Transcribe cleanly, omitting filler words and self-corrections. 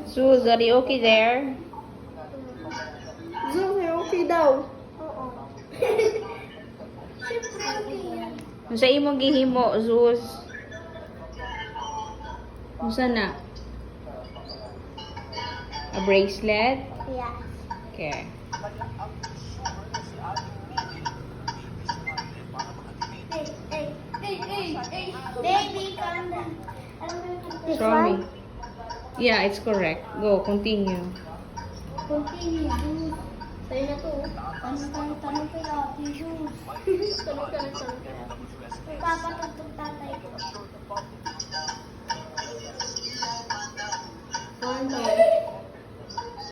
Zeus, are you okay there? Zeus, okay daw. Oo. Siyempre, okay yan. Sa imong gihimo, Zeus. Unsa na? A bracelet? Yes. Okay. Hey. Baby, calm down. Show me. Yeah, it's correct. Go, continue. Continue, Zeus. Sa'yo na to. Tanong kay Ate Zeus. Tanong kay Ate. Papatugtog tatay ko. 1, 2,